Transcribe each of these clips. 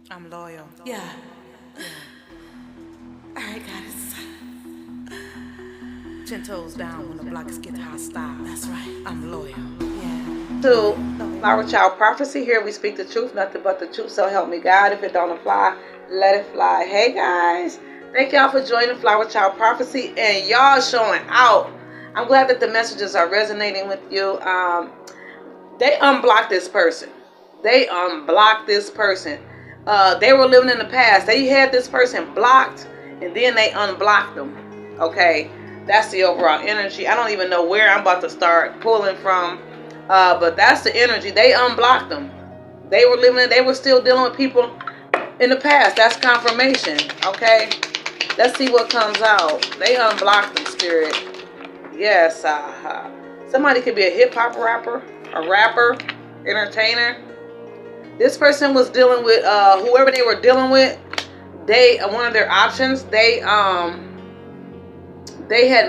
I'm loyal. Yeah. All right, guys. 10 toes down when the blocks get hostile. That's right. I'm loyal. Yeah. To Loyal. Flower Child Prophecy. Here we speak the truth, nothing but the truth. So help me God. If it don't apply, let it fly. Hey guys, thank y'all for joining Flower Child Prophecy, and y'all showing out. I'm glad that the messages are resonating with you. They unblocked this person. They unblocked this person. They were living in the past. They had this person blocked, and then they unblocked them. Okay, that's the overall energy. I don't even know where I'm about to start pulling from, but that's the energy. They unblocked them. They were living. They were still dealing with people in the past. That's confirmation. Okay, let's see what comes out. They unblocked them, spirit. Yes, somebody could be a hip hop rapper, a rapper, entertainer. This person was dealing with whoever they were dealing with. They one of their options. They had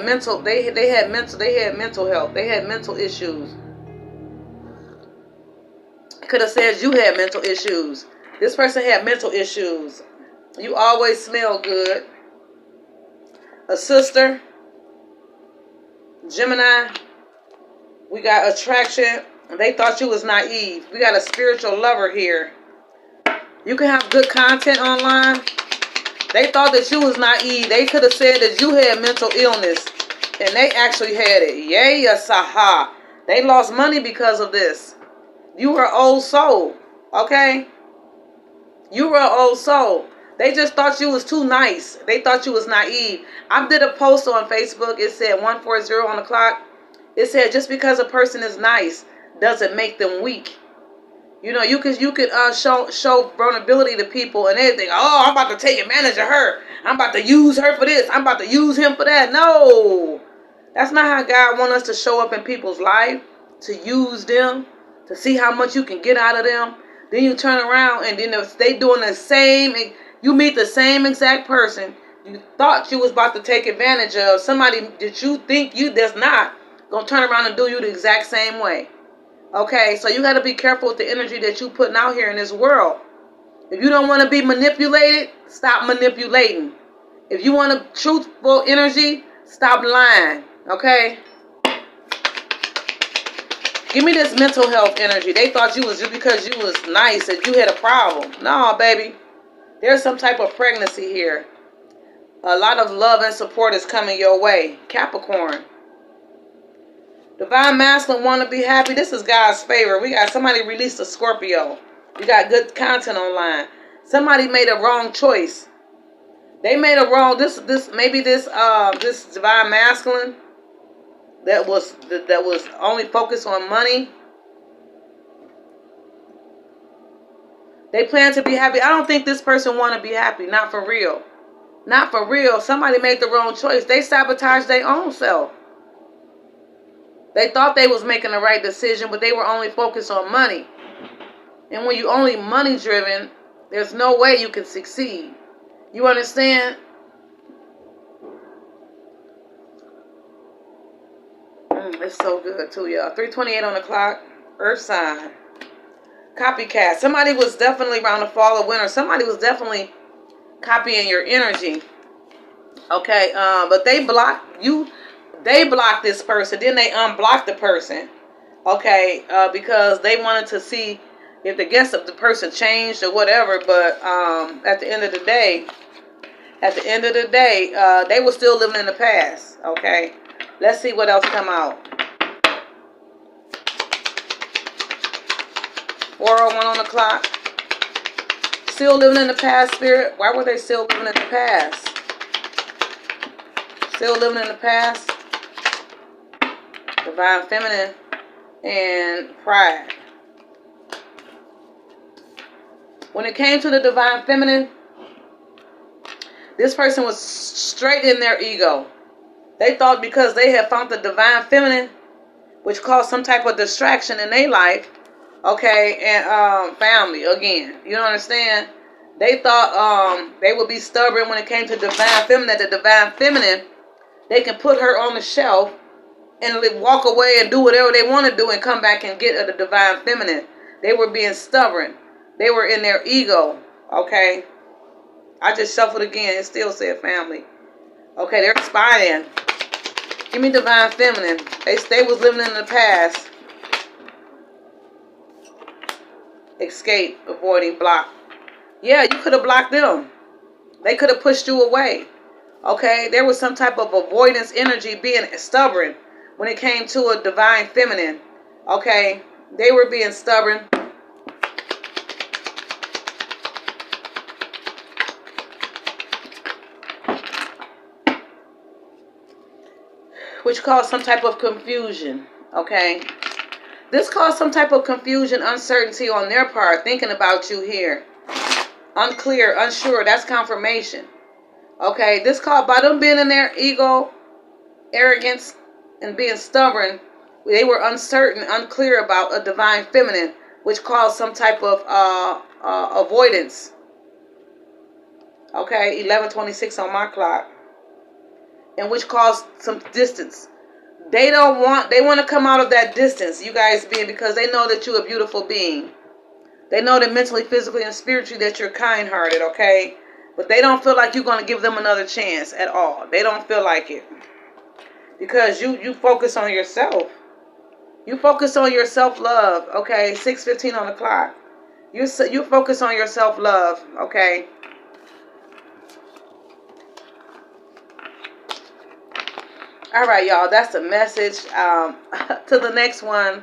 mental. They had mental health. They had mental issues. Could have said you had mental issues. This person had mental issues. You always smell good. A sister. Gemini. We got attraction. They thought you was naive. We got a spiritual lover here. You can have good content online. They thought that you was naive. They could have said that you had mental illness. And they actually had it. Yay, saha. They lost money because of this. You were an old soul. Okay? You were an old soul. They just thought you was too nice. They thought you was naive. I did a post on Facebook. It said 140 on the clock. It said just because a person is nice doesn't make them weak. You know, you could show vulnerability to people and they think, oh, I'm about to take advantage of her. I'm about to use her for this. I'm about to use him for that. No. That's not how God wants us to show up in people's life, to use them, to see how much you can get out of them. Then you turn around and then if they doing the same, you meet the same exact person you thought you was about to take advantage of, somebody that you think you does not, gonna turn around and do you the exact same way. Okay, so you got to be careful with the energy that you putting out here in this world. If you don't want to be manipulated, stop manipulating. If you want a truthful energy, stop lying. Okay? Give me this mental health energy. They thought you was just because you was nice that you had a problem. No, baby. There's some type of pregnancy here. A lot of love and support is coming your way. Capricorn. Divine Masculine want to be happy. This is God's favor. We got somebody released a Scorpio. You got good content online. Somebody made a wrong choice. They made a wrong. This Divine Masculine that was only focused on money. They plan to be happy. I don't think this person want to be happy. Not for real. Not for real. Somebody made the wrong choice. They sabotaged their own self. They thought they was making the right decision, but they were only focused on money. And when you only money driven, there's no way you can succeed. You understand? It's so good too, y'all. 3:28 on the clock. Earth sign. Copycat. Somebody was definitely around the fall or winter. Somebody was definitely copying your energy. Okay, but they blocked you. They blocked this person. Then they unblocked the person. Okay, because they wanted to see if the person changed or whatever. But at the end of the day, they were still living in the past. Okay, let's see what else come out. 4:01 on the clock. Still living in the past, spirit. Why were they still living in the past? Still living in the past. Divine Feminine and Pride. When it came to the Divine Feminine, this person was straight in their ego. They thought because they had found the Divine Feminine, which caused some type of distraction in their life, okay, and family again. You don't understand? They thought they would be stubborn when it came to Divine Feminine. That the Divine Feminine, they can put her on the shelf and walk away and do whatever they want to do and come back and get the Divine Feminine. They were being stubborn. They were in their ego. Okay. I just shuffled again. It still said family. Okay, they're expiring. Give me divine feminine. They was living in the past. Escape, avoiding, block. Yeah, you could have blocked them. They could have pushed you away. Okay, there was some type of avoidance energy, being stubborn when it came to a divine feminine. Okay, they were being stubborn. Which caused some type of confusion. Okay, this caused some type of confusion, uncertainty on their part, thinking about you here. Unclear, unsure, that's confirmation. Okay, this caused by them being in their ego, arrogance, and being stubborn. They were uncertain, unclear about a divine feminine, which caused some type of avoidance. Okay, 11:26 on my clock, and which caused some distance. They want to come out of that distance, you guys being, because they know that you're a beautiful being. They know that mentally, physically, and spiritually that you're kind-hearted, okay? But they don't feel like you're going to give them another chance at all. They don't feel like it. Because you focus on yourself. You focus on your self-love, okay? 6:15 on the clock. You focus on your self-love, okay? All right, y'all. That's the message. To the next one.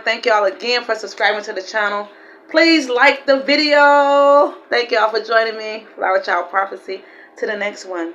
Thank y'all again for subscribing to the channel. Please like the video. Thank y'all for joining me. Flower Child Prophecy. To the next one.